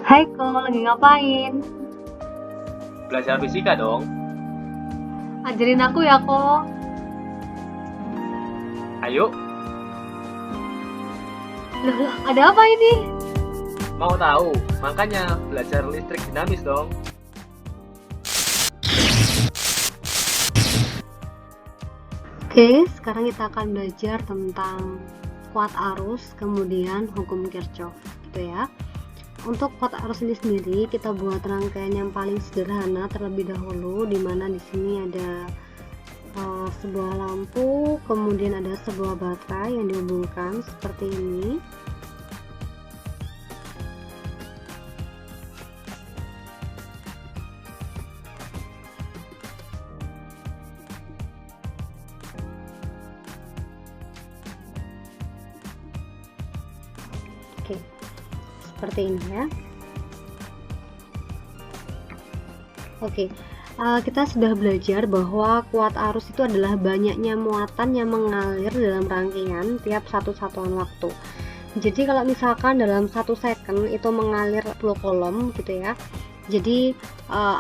Hai Ko, lagi ngapain? Belajar fisika dong. Ajarin aku ya Ko. Ayo, Loh, ada apa ini? mau tahu? Makanya belajar listrik dinamis dong. Oke, sekarang kita akan belajar tentang kuat arus, kemudian hukum Kirchhoff, gitu ya. Untuk kuat arus ini sendiri, kita buat rangkaian yang paling sederhana terlebih dahulu, di mana di sini ada sebuah lampu, kemudian ada sebuah baterai yang dihubungkan seperti ini. Oke, seperti ini ya. Oke, kita sudah belajar bahwa kuat arus itu adalah banyaknya muatan yang mengalir dalam rangkaian tiap satu satuan waktu. Jadi kalau misalkan dalam 1 second itu mengalir 10 kolom gitu ya, jadi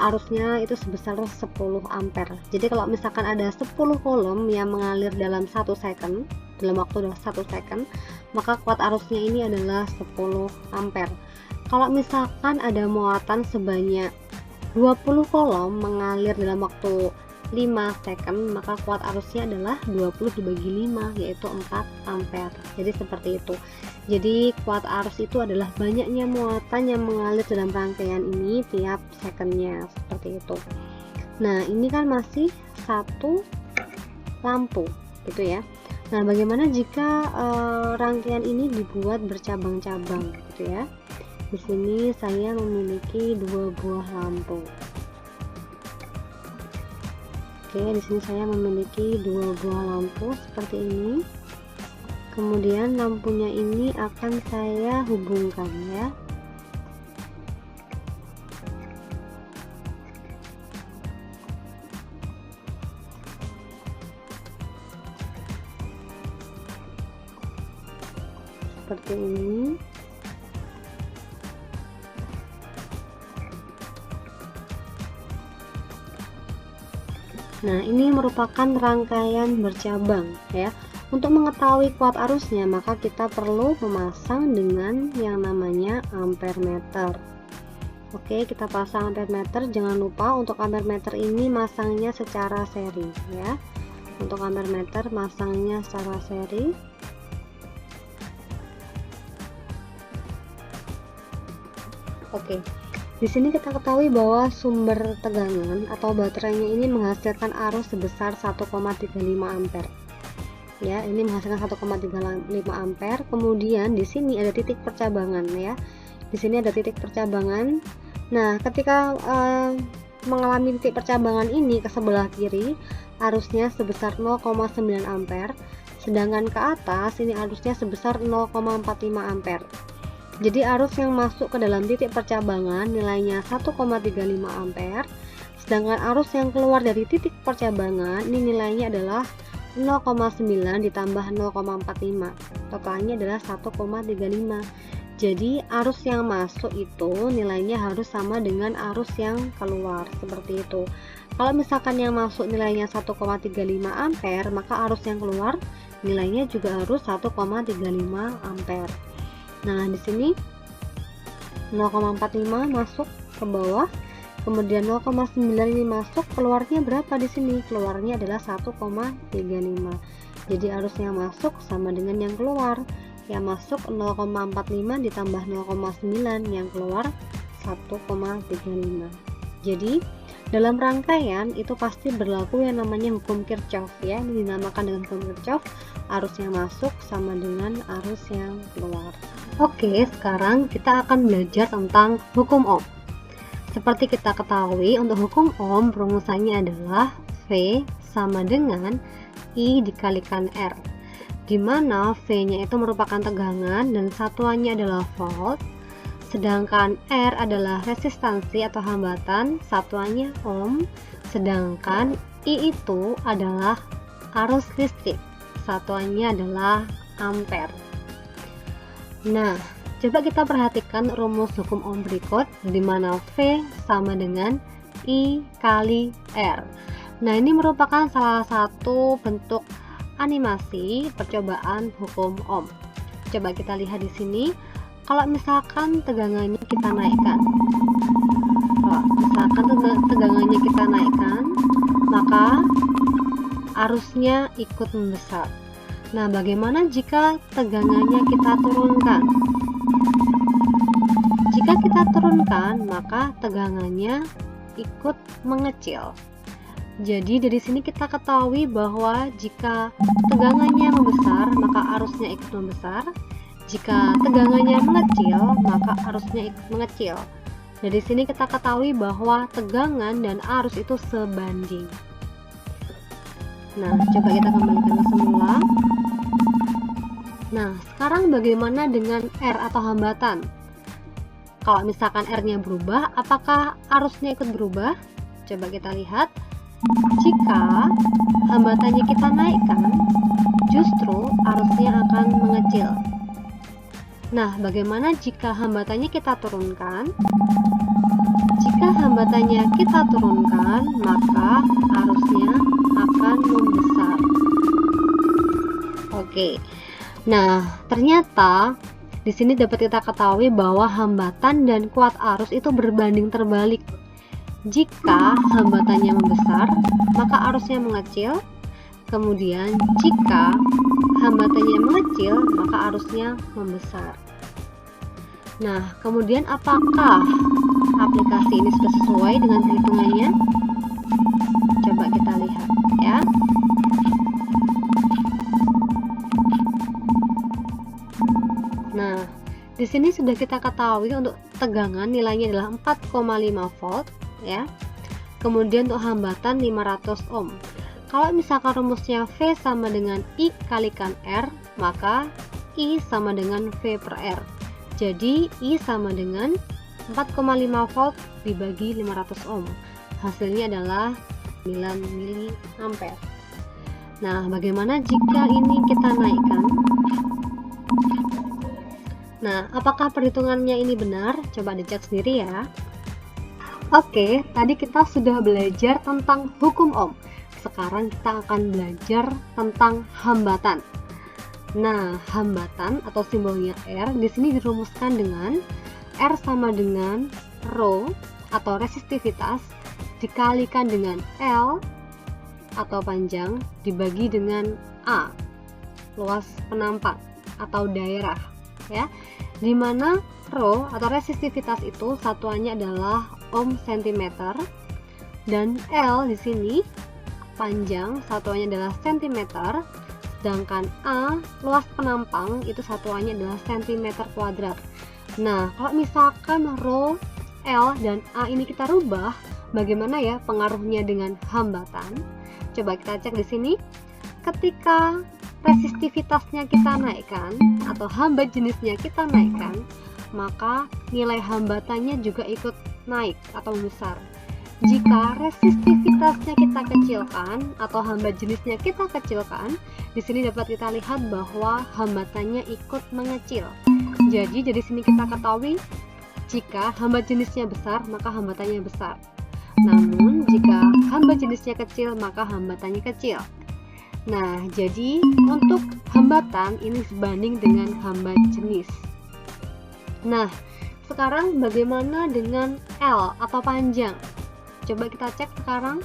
arusnya itu sebesar 10 ampere. Jadi kalau misalkan ada 10 kolom yang mengalir dalam 1 second, dalam waktu 1 second, maka kuat arusnya ini adalah 10 ampere. Kalau misalkan ada muatan sebanyak 20 kolom mengalir dalam waktu 5 second, maka kuat arusnya adalah 20 dibagi 5, yaitu 4 ampere. Jadi seperti itu. Jadi kuat arus itu adalah banyaknya muatan yang mengalir dalam rangkaian ini tiap secondnya, seperti itu. Nah, ini kan masih satu lampu gitu ya. Nah, bagaimana jika rangkaian ini dibuat bercabang-cabang gitu ya. Di sini saya memiliki 2 buah lampu. Oke, di sini saya memiliki 2 buah lampu seperti ini. Kemudian lampunya ini akan saya hubungkan ya. Seperti ini. Nah, ini merupakan rangkaian bercabang ya. Untuk mengetahui kuat arusnya, maka kita perlu memasang dengan yang namanya ampere meter. Oke, kita pasang ampere meter. Jangan lupa untuk ampere meter ini masangnya secara seri ya. Untuk ampere meter masangnya secara seri. Oke. Di sini kita ketahui bahwa sumber tegangan atau baterainya ini menghasilkan arus sebesar 1,35 ampere. Ya, ini menghasilkan 1,35 ampere. Kemudian di sini ada titik percabangan ya. Di sini ada titik percabangan. Nah, ketika mengalami titik percabangan ini ke sebelah kiri, arusnya sebesar 0,9 ampere. Sedangkan ke atas ini arusnya sebesar 0,45 ampere. Jadi arus yang masuk ke dalam titik percabangan nilainya 1,35 ampere, sedangkan arus yang keluar dari titik percabangan ini nilainya adalah 0,9 ditambah 0,45, totalnya adalah 1,35. Jadi arus yang masuk itu nilainya harus sama dengan arus yang keluar, seperti itu. Kalau misalkan yang masuk nilainya 1,35 ampere, maka arus yang keluar nilainya juga harus 1,35 ampere. Nah, di sini 0,45 masuk ke bawah, kemudian 0,9 ini masuk, keluarnya berapa di sini? Keluarnya adalah 1,35. Jadi arus yang masuk sama dengan yang keluar. Yang masuk 0,45 ditambah 0,9, yang keluar 1,35. Jadi dalam rangkaian itu pasti berlaku yang namanya hukum Kirchhoff ya. Ini dinamakan dengan hukum Kirchhoff. Arus yang masuk sama dengan arus yang keluar. Oke, sekarang kita akan belajar tentang hukum Ohm. Seperti kita ketahui, untuk hukum Ohm rumusannya adalah V sama dengan I dikalikan R, di mana V-nya itu merupakan tegangan dan satuannya adalah volt, sedangkan R adalah resistansi atau hambatan, satuannya ohm, sedangkan I itu adalah arus listrik, satuannya adalah ampere. Nah, Coba kita perhatikan rumus hukum Ohm berikut, di mana V sama dengan I kali R. Nah, ini merupakan salah satu bentuk animasi percobaan hukum Ohm. Coba kita lihat di sini, kalau misalkan tegangannya kita naikkan, maka arusnya ikut membesar. Nah, bagaimana jika tegangannya kita turunkan? Jika kita turunkan, maka tegangannya ikut mengecil. Jadi dari sini kita ketahui bahwa jika tegangannya membesar, maka arusnya ikut membesar. Jika tegangannya mengecil, maka arusnya ikut mengecil. Dari sini kita ketahui bahwa tegangan dan arus itu sebanding. Nah, coba kita kembalikan ke semula. Nah, sekarang bagaimana dengan R atau hambatan? Kalau misalkan R-nya berubah, apakah arusnya ikut berubah? Coba kita lihat. Jika hambatannya kita naikkan, justru arusnya akan mengecil. Nah, bagaimana jika hambatannya kita turunkan? Jika hambatannya kita turunkan, maka arusnya akan membesar. Oke. Nah, ternyata di sini dapat kita ketahui bahwa hambatan dan kuat arus itu berbanding terbalik. Jika hambatannya membesar, maka arusnya mengecil. Kemudian, jika hambatannya mengecil, maka arusnya membesar. Nah, kemudian apakah aplikasi ini sudah sesuai dengan perhitungannya? Coba kita lihat ya. Nah, di sini sudah kita ketahui untuk tegangan nilainya adalah 4,5 volt ya. Kemudian untuk hambatan 500 ohm. Kalau misalkan rumusnya V sama dengan I kalikan R, maka I sama dengan V per R. Jadi I sama dengan 4,5 volt dibagi 500 ohm. Hasilnya adalah 9 mA. Nah, bagaimana jika ini kita naikkan? Nah, apakah perhitungannya ini benar? Coba dicek sendiri ya. Oke, tadi kita sudah belajar tentang hukum Ohm. Sekarang kita akan belajar tentang hambatan. Nah, hambatan atau simbolnya R di sini dirumuskan dengan R sama dengan Rho atau resistivitas dikalikan dengan L atau panjang dibagi dengan A, luas penampang atau daerah ya. Di mana Rho atau resistivitas itu satuannya adalah ohm cm dan L di sini panjang satuannya adalah cm, sedangkan A luas penampang itu satuannya adalah cm kuadrat. Nah, kalau misalkan Rho, L dan A ini kita rubah, bagaimana ya pengaruhnya dengan hambatan? Coba kita cek di sini. Ketika resistivitasnya kita naikkan atau hambat jenisnya kita naikkan, maka nilai hambatannya juga ikut naik atau besar. Jika resistivitasnya kita kecilkan atau hambat jenisnya kita kecilkan, di sini dapat kita lihat bahwa hambatannya ikut mengecil. Jadi dari sini kita ketahui jika hambat jenisnya besar, maka hambatannya besar. Namun jika hambat jenisnya kecil, maka hambatannya kecil. Nah, jadi untuk hambatan ini sebanding dengan hambat jenis. Nah, sekarang bagaimana dengan L atau panjang? Coba kita cek sekarang.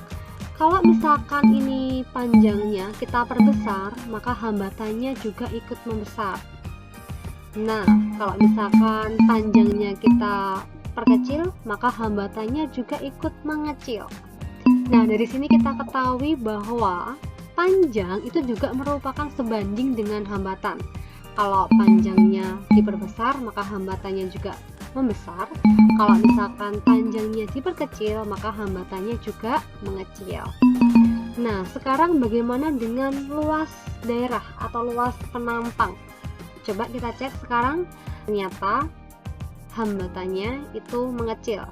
Kalau misalkan ini panjangnya kita perbesar, maka hambatannya juga ikut membesar. Nah, kalau misalkan panjangnya kita perkecil, maka hambatannya juga ikut mengecil. Nah, dari sini kita ketahui bahwa panjang itu juga merupakan sebanding dengan hambatan. Kalau panjangnya diperbesar, maka hambatannya juga membesar. Kalau misalkan panjangnya diperkecil, maka hambatannya juga mengecil. Nah, sekarang bagaimana dengan luas daerah atau luas penampang? Coba kita cek sekarang. Ternyata hambatannya itu mengecil.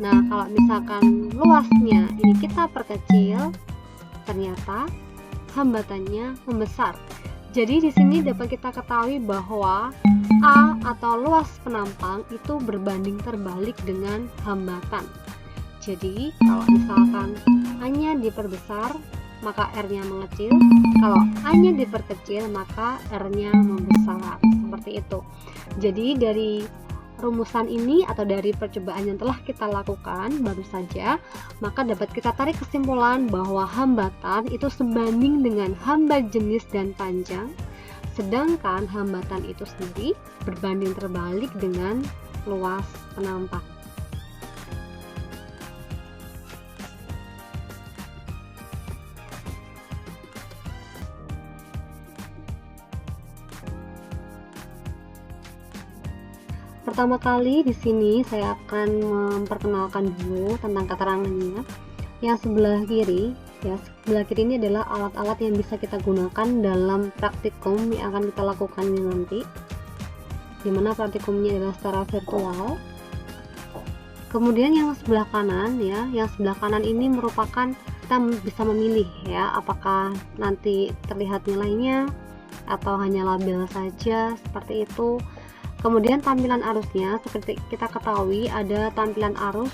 Nah, kalau misalkan luasnya ini kita perkecil, ternyata hambatannya membesar. Jadi di sini dapat kita ketahui bahwa A atau luas penampang itu berbanding terbalik dengan hambatan. Jadi kalau misalkan A-nya diperbesar, maka R-nya mengecil. Kalau A-nya diperkecil, maka R-nya membesar. Seperti itu. Jadi dari rumusan ini atau dari percobaan yang telah kita lakukan baru saja, maka dapat kita tarik kesimpulan bahwa hambatan itu sebanding dengan hambat jenis dan panjang, sedangkan hambatan itu sendiri berbanding terbalik dengan luas penampang. Pertama kali di sini saya akan memperkenalkan dulu tentang keterangannya. Yang sebelah kiri, ya sebelah kiri ini adalah alat-alat yang bisa kita gunakan dalam praktikum yang akan kita lakukan ini nanti. Dimana praktikumnya adalah secara virtual. Kemudian yang sebelah kanan ya, yang sebelah kanan ini merupakan kita bisa memilih ya, apakah nanti terlihat nilainya atau hanya label saja seperti itu. Kemudian tampilan arusnya seperti kita ketahui ada tampilan arus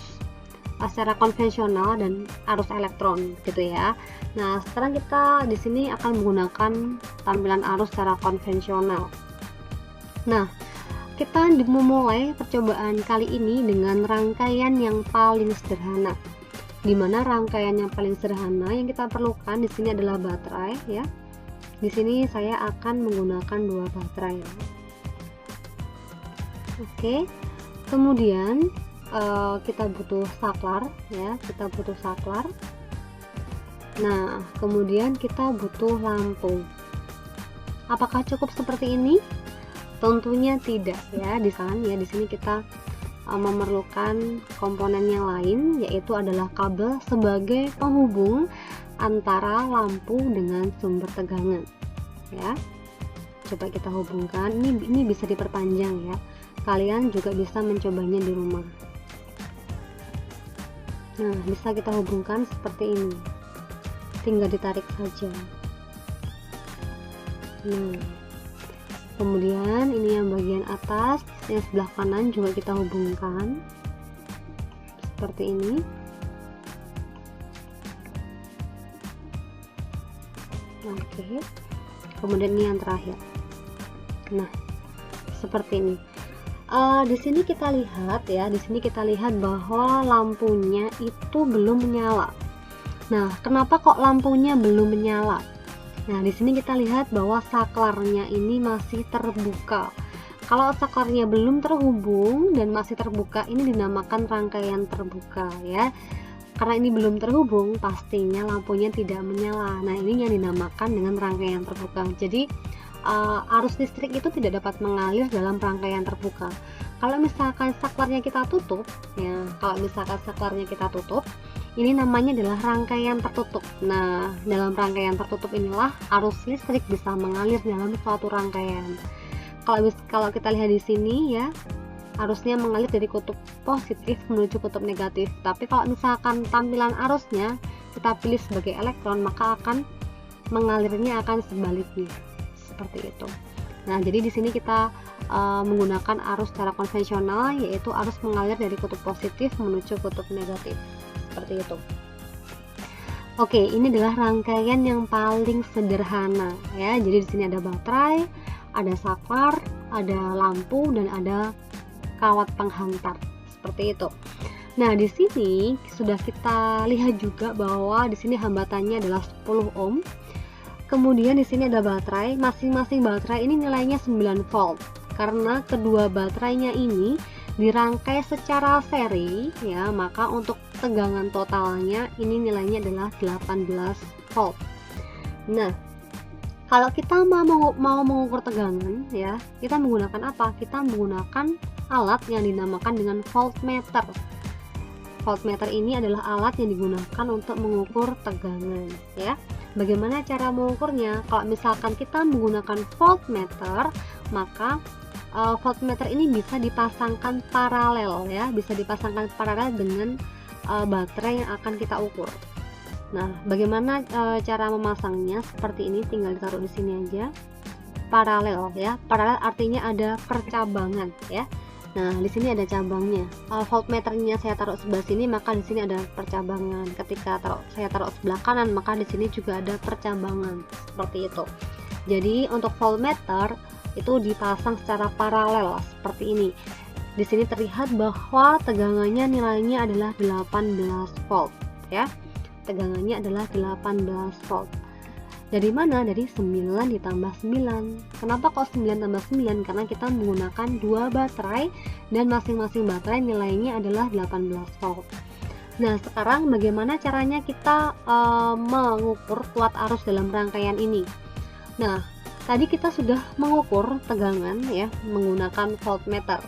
secara konvensional dan arus elektron gitu ya. Nah, sekarang kita di sini akan menggunakan tampilan arus secara konvensional. Nah, kita memulai percobaan kali ini dengan rangkaian yang paling sederhana. Di mana rangkaian yang paling sederhana yang kita perlukan di sini adalah baterai ya. Di sini saya akan menggunakan 2 baterai ya. Oke, kemudian kita butuh saklar ya, kita butuh saklar. Nah, kemudian kita butuh lampu. Apakah cukup seperti ini? Tentunya tidak ya. Di sini kita memerlukan komponen yang lain, yaitu adalah kabel sebagai penghubung antara lampu dengan sumber tegangan ya. Coba kita hubungkan. Ini bisa diperpanjang ya. Kalian juga bisa mencobanya di rumah. Nah, bisa kita hubungkan seperti ini. Tinggal ditarik saja. Nah, kemudian ini yang bagian atas, yang sebelah kanan juga kita hubungkan. Seperti ini. Oke. Kemudian ini yang terakhir. Nah, seperti ini. Di sini kita lihat ya, di sini kita lihat bahwa lampunya itu belum menyala. Nah, kenapa kok lampunya belum menyala? Nah, di sini kita lihat bahwa saklarnya ini masih terbuka. Kalau saklarnya belum terhubung dan masih terbuka, ini dinamakan rangkaian terbuka ya. Karena ini belum terhubung, pastinya lampunya tidak menyala. Nah, ini yang dinamakan dengan rangkaian terbuka. Jadi arus listrik itu tidak dapat mengalir dalam rangkaian terbuka. Kalau misalkan saklarnya kita tutup ya, ini namanya adalah rangkaian tertutup. Nah, dalam rangkaian tertutup inilah arus listrik bisa mengalir dalam suatu rangkaian. Kalau kita lihat di sini ya, arusnya mengalir dari kutub positif menuju kutub negatif. Tapi kalau misalkan tampilan arusnya kita pilih sebagai elektron, maka mengalirnya akan sebaliknya. Seperti itu. Nah, jadi di sini kita menggunakan arus secara konvensional, yaitu arus mengalir dari kutub positif menuju kutub negatif. Seperti itu. Oke, ini adalah rangkaian yang paling sederhana ya. Jadi di sini ada baterai, ada saklar, ada lampu dan ada kawat penghantar. Seperti itu. Nah, di sini sudah kita lihat juga bahwa di sini hambatannya adalah 10 ohm. Kemudian di sini ada baterai, masing-masing baterai ini nilainya 9 volt. Karena kedua baterainya ini dirangkai secara seri ya, maka untuk tegangan totalnya ini nilainya adalah 18 volt. Nah, kalau kita mau mengukur tegangan ya, kita menggunakan apa? Kita menggunakan alat yang dinamakan dengan voltmeter. Voltmeter ini adalah alat yang digunakan untuk mengukur tegangan ya. Bagaimana cara mengukurnya? Kalau misalkan kita menggunakan voltmeter, maka voltmeter ini bisa dipasangkan paralel ya, bisa dipasangkan paralel dengan baterai yang akan kita ukur. Nah, bagaimana cara memasangnya? Seperti ini, tinggal ditaruh di sini aja. paralel ya. Paralel artinya ada percabangan ya. Nah, di sini ada cabangnya. Voltmeternya saya taruh sebelah sini, maka di sini ada percabangan. Ketika saya taruh sebelah kanan, maka di sini juga ada percabangan. Seperti itu. Jadi untuk voltmeter itu dipasang secara paralel seperti ini. Di sini terlihat bahwa tegangannya nilainya adalah 18 volt ya. Tegangannya adalah 18 volt. Dari mana? Dari 9 ditambah 9. Kenapa kok 9 tambah 9? Karena kita menggunakan dua baterai dan masing-masing baterai nilainya adalah 18 volt. Nah, sekarang bagaimana caranya kita mengukur kuat arus dalam rangkaian ini? Nah, tadi kita sudah mengukur tegangan ya menggunakan voltmeter.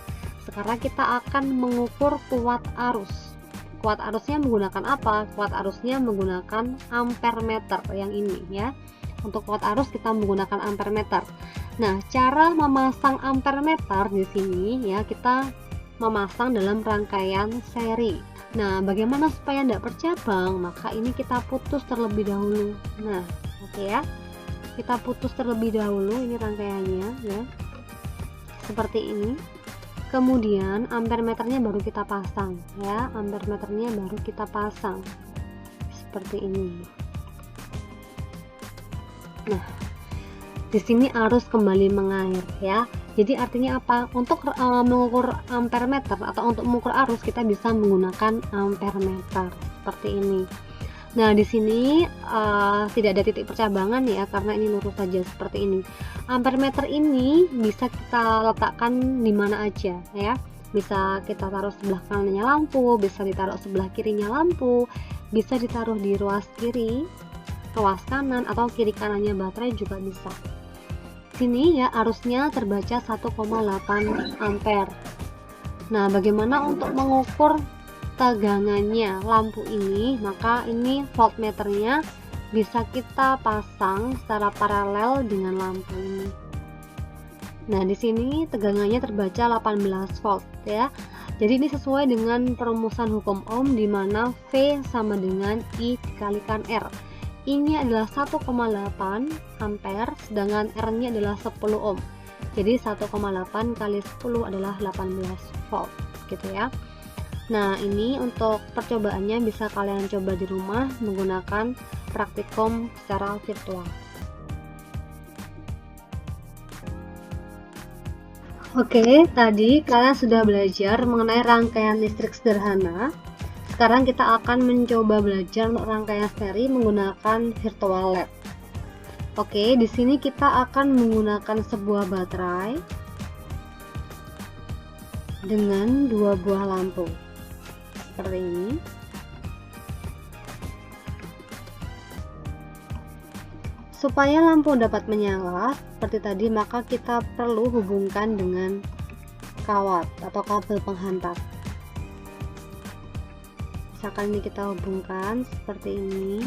Sekarang kita akan mengukur kuat arus. Kuat arusnya menggunakan apa? Kuat arusnya menggunakan ampermeter yang ini ya. Untuk kuat arus kita menggunakan ampermeter. Nah, cara memasang ampermeter di sini ya, kita memasang dalam rangkaian seri. Nah, bagaimana supaya tidak bercabang? Maka ini kita putus terlebih dahulu. Nah, oke ya. Kita putus terlebih dahulu ini rangkaiannya ya. Seperti ini. Kemudian ampermeternya baru kita pasang ya. Ampermeternya baru kita pasang. Seperti ini. Nah, di sini arus kembali mengalir ya. Jadi artinya apa? Untuk mengukur ampermeter atau untuk mengukur arus kita bisa menggunakan ampermeter seperti ini. Nah, di sini tidak ada titik percabangan ya karena ini lurus saja seperti ini. Ampermeter ini bisa kita letakkan di mana aja ya. Bisa kita taruh sebelah kanannya lampu, bisa ditaruh sebelah kirinya lampu, bisa ditaruh di ruas kiri, ruas kanan atau kiri kanannya baterai juga bisa. Sini ya arusnya terbaca 1,8 ampere. Nah, bagaimana untuk mengukur tegangannya lampu ini? Maka ini voltmeternya bisa kita pasang secara paralel dengan lampu ini. Nah, di sini tegangannya terbaca 18 volt ya. Jadi ini sesuai dengan perumusan hukum Ohm di mana V sama dengan I dikalikan R. Ini adalah 1,8 ampere, sedangkan R-nya adalah 10 ohm. Jadi 1,8 kali 10 adalah 18 volt, gitu ya. Nah, ini untuk percobaannya bisa kalian coba di rumah menggunakan praktikum secara virtual. Oke, tadi kalian sudah belajar mengenai rangkaian listrik sederhana. Sekarang kita akan mencoba belajar untuk rangkaian seri menggunakan virtual lab. Oke, di sini kita akan menggunakan sebuah baterai dengan dua buah lampu. Seperti ini. Supaya lampu dapat menyala seperti tadi, maka kita perlu hubungkan dengan kawat atau kabel penghantar. Misalkan ini kita hubungkan seperti ini,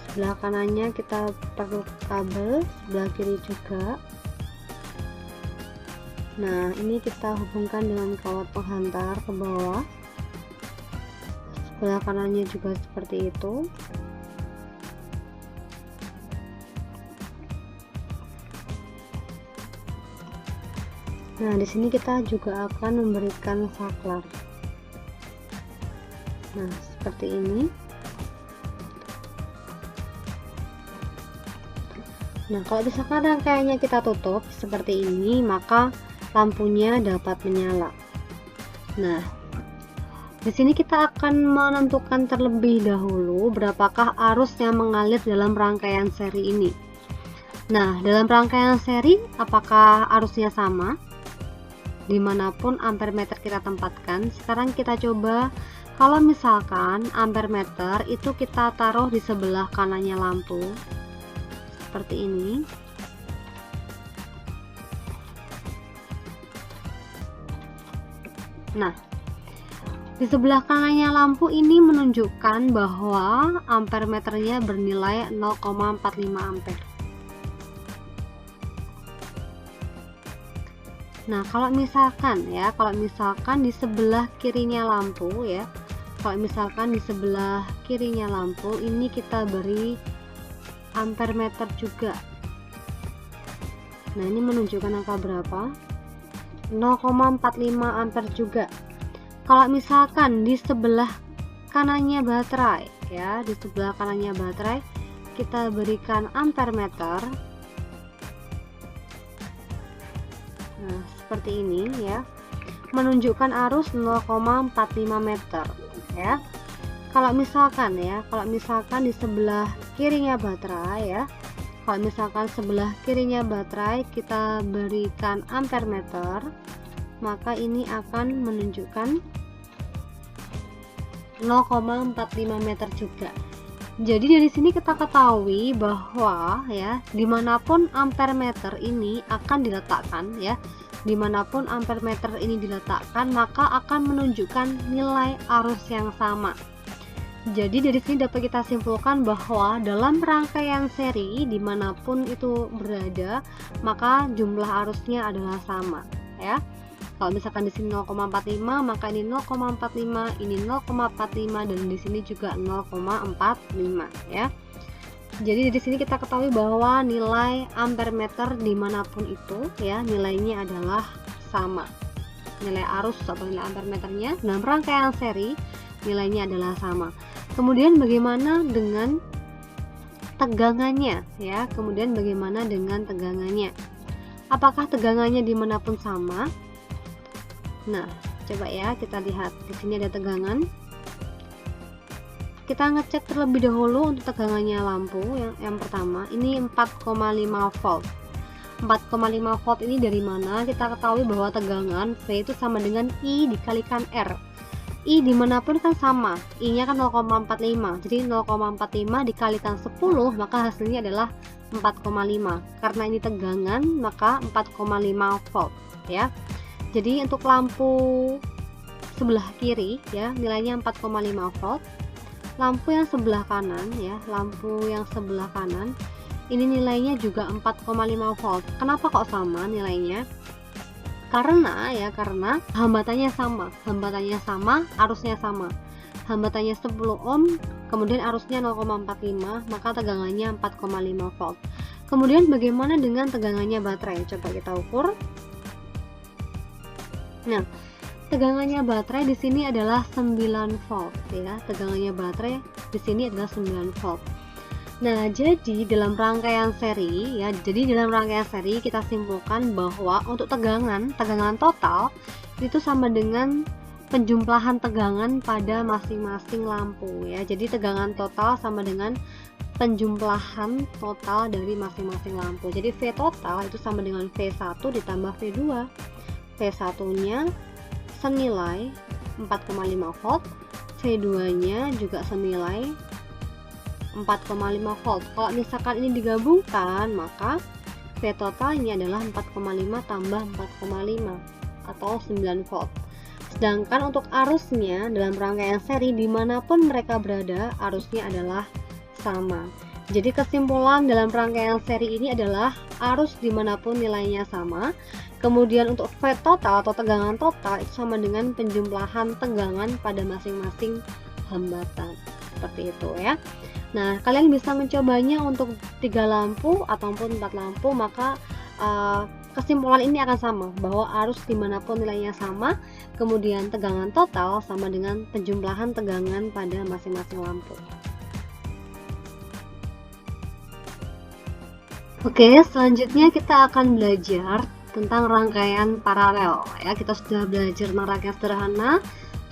sebelah kanannya kita perlu kabel, sebelah kiri juga. Nah, ini kita hubungkan dengan kawat penghantar ke bawah, sebelah kanannya juga seperti itu. Nah, di sini kita juga akan memberikan saklar. Nah, seperti ini. Nah, kalau misalkan rangkaiannya kita tutup seperti ini, maka lampunya dapat menyala. Nah, di sini kita akan menentukan terlebih dahulu berapakah arus yang mengalir dalam rangkaian seri ini. Nah, dalam rangkaian seri, apakah arusnya sama? Dimanapun ampermeter kita tempatkan. Sekarang kita coba. Kalau misalkan ampermeter itu kita taruh di sebelah kanannya lampu seperti ini. Nah, di sebelah kanannya lampu ini menunjukkan bahwa ampermeternya bernilai 0,45 ampere. Nah, kalau misalkan di sebelah kirinya lampu ya, kalau misalkan di sebelah kirinya lampu ini kita beri ampermeter juga. Nah, ini menunjukkan angka berapa? 0,45 ampere juga. Kalau misalkan di sebelah kanannya baterai ya, di sebelah kanannya baterai kita berikan ampere meter. Nah, seperti ini ya. Menunjukkan arus 0,45 meter ya. Kalau misalkan di sebelah kirinya baterai ya, kalau misalkan sebelah kirinya baterai kita berikan ampere meter, maka ini akan menunjukkan 0,45 meter juga. Jadi dari sini kita ketahui bahwa ya, dimanapun ampere meter ini akan diletakkan ya, dimanapun ampere meter ini diletakkan, maka akan menunjukkan nilai arus yang sama. Jadi dari sini dapat kita simpulkan bahwa dalam rangkaian seri dimanapun itu berada, maka jumlah arusnya adalah sama ya. Kalau misalkan di sini 0,45, maka ini 0,45, ini 0,45, dan di sini juga 0,45 ya. Jadi dari sini kita ketahui bahwa nilai ampere meter dimanapun itu ya, nilainya adalah sama. Nilai arus atau nilai ampere meternya dalam rangkaian seri nilainya adalah sama. Kemudian bagaimana dengan tegangannya ya? Kemudian bagaimana dengan tegangannya? Apakah tegangannya dimanapun sama? Nah, coba ya kita lihat di sini ada tegangan. Kita ngecek terlebih dahulu untuk tegangannya lampu yang pertama. Ini 4,5 volt. 4,5 volt ini dari mana? Kita ketahui bahwa tegangan V itu sama dengan I dikalikan R. I dimanapun kan sama, I nya kan 0,45, jadi 0,45 dikalikan 10 maka hasilnya adalah 4,5. Karena ini tegangan maka 4,5 volt ya. Jadi untuk lampu sebelah kiri ya, nilainya 4,5 volt. Lampu yang sebelah kanan ya, lampu yang sebelah kanan ini nilainya juga 4,5 volt. Kenapa kok sama nilainya? Karena hambatannya sama, arusnya sama. Hambatannya 10 ohm, kemudian arusnya 0,45, maka tegangannya 4,5 volt. Kemudian bagaimana dengan tegangannya baterai? Coba kita ukur. Nah, tegangannya baterai di sini adalah 9 volt ya. Tegangannya baterai di sini adalah 9 volt. Nah, jadi dalam rangkaian seri kita simpulkan bahwa untuk tegangan total itu sama dengan penjumlahan tegangan pada masing-masing lampu ya. Jadi tegangan total sama dengan penjumlahan total dari masing-masing lampu. Jadi V total itu sama dengan V1 ditambah V2. V1-nya senilai 4,5 volt, V2-nya juga senilai 4,5 volt. Kalau misalkan ini digabungkan, maka V totalnya adalah 4,5 tambah 4,5 atau 9 volt. Sedangkan untuk arusnya dalam rangkaian seri dimanapun mereka berada, arusnya adalah sama. Jadi kesimpulan dalam rangkaian seri ini adalah arus dimanapun nilainya sama. Kemudian untuk V total atau tegangan total itu sama dengan penjumlahan tegangan pada masing-masing hambatan. Seperti itu ya. Nah, kalian bisa mencobanya untuk 3 lampu ataupun 4 lampu, maka kesimpulan ini akan sama, bahwa arus dimanapun nilainya sama, kemudian tegangan total sama dengan penjumlahan tegangan pada masing-masing lampu. Oke, selanjutnya kita akan belajar tentang rangkaian paralel ya. Kita sudah belajar tentang rangkaian sederhana,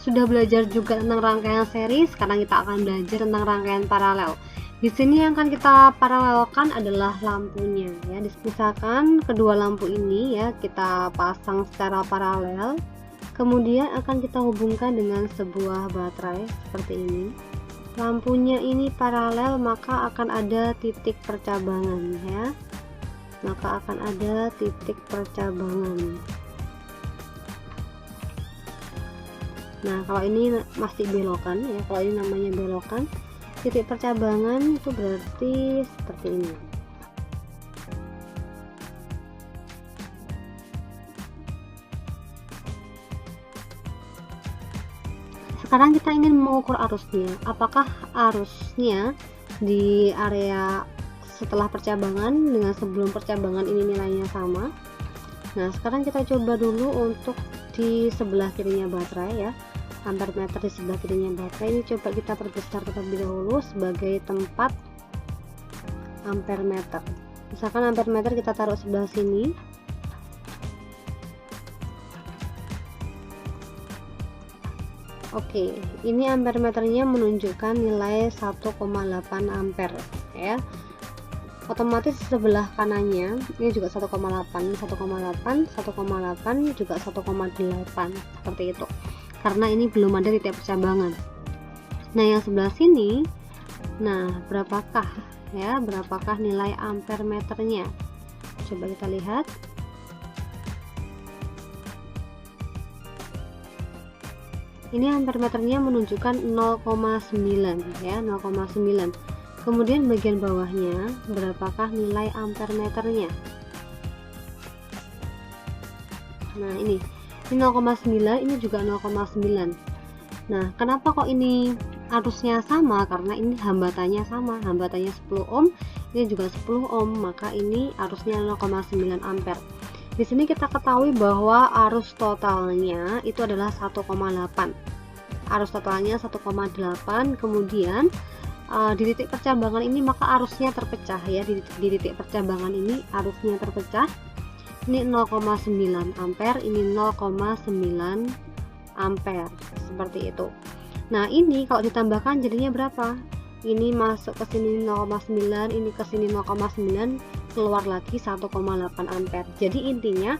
sudah belajar juga tentang rangkaian seri. Sekarang kita akan belajar tentang rangkaian paralel. Di sini yang akan kita paralelkan adalah lampunya ya. Misalkan kedua lampu ini ya kita pasang secara paralel, kemudian akan kita hubungkan dengan sebuah baterai seperti ini. Lampunya ini paralel, maka akan ada titik percabangan ya. Maka akan ada titik percabangan. Nah, kalau ini masih belokan ya, kalau ini namanya belokan, titik percabangan itu berarti seperti ini. Sekarang kita ingin mengukur arusnya. Apakah arusnya di area setelah percabangan dengan sebelum percabangan ini nilainya sama. Nah, sekarang kita coba dulu untuk di sebelah kirinya baterai ya, ampere meter di sebelah kirinya baterai ini coba kita perbesar terlebih dahulu sebagai tempat ampere meter. Misalkan ampere meter kita taruh sebelah sini. Oke, ini ampere meternya menunjukkan nilai 1,8 ampere ya. Otomatis sebelah kanannya ini juga 1,8, 1,8, 1,8 juga 1,8 seperti itu. Karena ini belum ada titik percabangan. Nah, yang sebelah sini, nah berapakah ya? Berapakah nilai ampere meternya? Coba kita lihat. Ini ampere meternya menunjukkan 0,9 ya, 0,9. Kemudian bagian bawahnya berapakah nilai ampere meternya? Nah, ini 0,9, ini juga 0,9. Nah, kenapa kok ini arusnya sama? Karena ini hambatannya sama, hambatannya 10 ohm, ini juga 10 ohm, maka ini arusnya 0,9 ampere. Di sini kita ketahui bahwa arus totalnya itu adalah 1,8. Arus totalnya 1,8, kemudian di titik percabangan ini maka arusnya terpecah ya, di titik percabangan ini arusnya terpecah. Ini 0,9 ampere, ini 0,9 ampere, seperti itu. Nah, ini kalau ditambahkan jadinya berapa? Ini masuk ke sini 0,9, ini ke sini 0,9, keluar lagi 1,8 ampere. Jadi intinya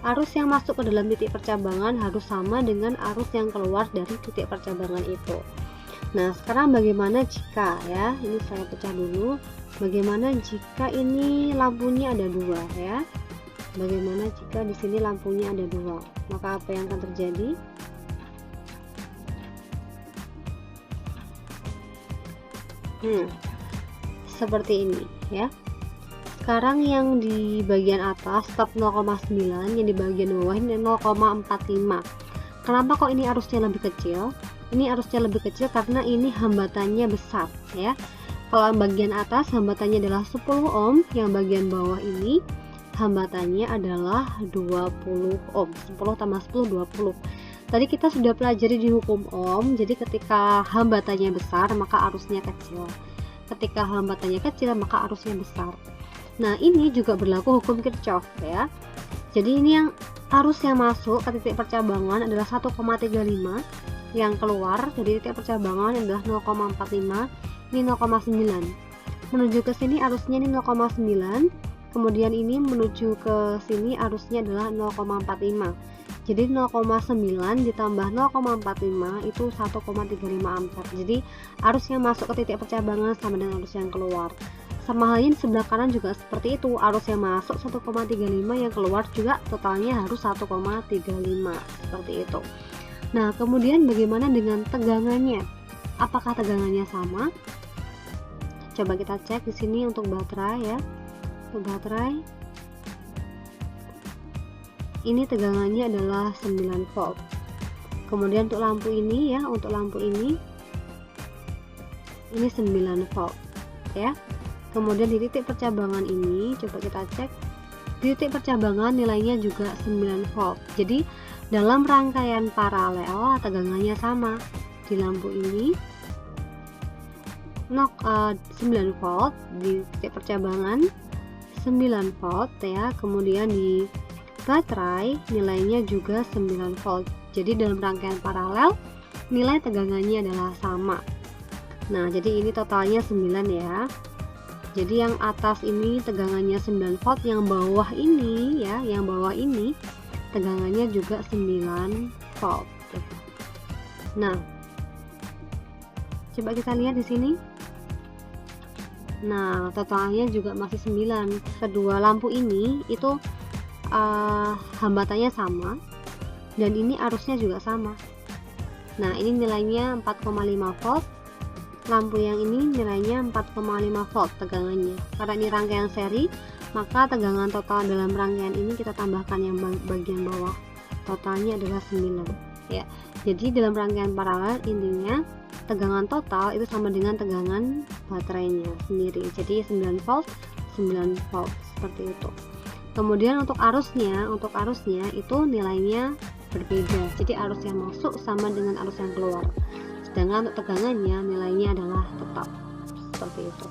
arus yang masuk ke dalam titik percabangan harus sama dengan arus yang keluar dari titik percabangan itu. Nah, sekarang bagaimana jika ya, ini saya pecah dulu. Bagaimana jika ini lampunya ada dua ya? Bagaimana jika di sini lampunya ada dua? Maka apa yang akan terjadi? Seperti ini ya. Sekarang yang di bagian atas stop 0,9, yang di bagian bawah ini 0,45. Kenapa kok ini arusnya lebih kecil? Ini arusnya lebih kecil karena ini hambatannya besar ya. Kalau bagian atas hambatannya adalah 10 ohm, yang bagian bawah ini hambatannya adalah 20 ohm. 10 tambah 10 20. Tadi kita sudah pelajari di hukum ohm, jadi ketika hambatannya besar maka arusnya kecil. Ketika hambatannya kecil maka arusnya besar. Nah, ini juga berlaku hukum Kirchhoff ya. Jadi ini yang arus yang masuk ke titik percabangan adalah 1,35, yang keluar dari titik percabangan adalah 0,45, ini 0,9. Menuju ke sini arusnya ini 0,9, kemudian ini menuju ke sini arusnya adalah 0,45. Jadi 0,9 ditambah 0,45 itu 1,35 ampere. Jadi arus yang masuk ke titik percabangan sama dengan arus yang keluar. Sama halnya di sebelah kanan juga seperti itu, arus yang masuk 1,35, yang keluar juga totalnya harus 1,35, seperti itu. Nah, kemudian bagaimana dengan tegangannya? Apakah tegangannya sama? Coba kita cek di sini untuk baterai ya. Untuk baterai ini tegangannya adalah 9 volt. Kemudian untuk lampu ini ya, untuk lampu ini 9 volt ya. Kemudian di titik percabangan ini coba kita cek, di titik percabangan nilainya juga 9 volt. Jadi dalam rangkaian paralel tegangannya sama. Di lampu ini 9 volt, di titik percabangan 9 volt ya. Kemudian di baterai nilainya juga 9 volt. Jadi dalam rangkaian paralel nilai tegangannya adalah sama. Nah, jadi ini totalnya 9 ya. Jadi yang atas ini tegangannya 9 volt, yang bawah ini ya, yang bawah ini tegangannya juga 9 volt. Nah, coba kita lihat di sini. Nah, totalnya juga masih 9. Kedua lampu ini itu hambatannya sama dan ini arusnya juga sama. Nah, ini nilainya 4,5 volt. Lampu yang ini nilainya 4,5 volt tegangannya. Karena ini rangkaian seri, maka tegangan total dalam rangkaian ini kita tambahkan yang bagian bawah. Totalnya adalah 9 ya. Jadi dalam rangkaian paralel intinya tegangan total itu sama dengan tegangan baterainya sendiri. Jadi 9 volt 9 volt seperti itu. Kemudian untuk arusnya itu nilainya berbeda. Jadi arus yang masuk sama dengan arus yang keluar. Sedangkan untuk tegangannya nilainya adalah tetap seperti itu.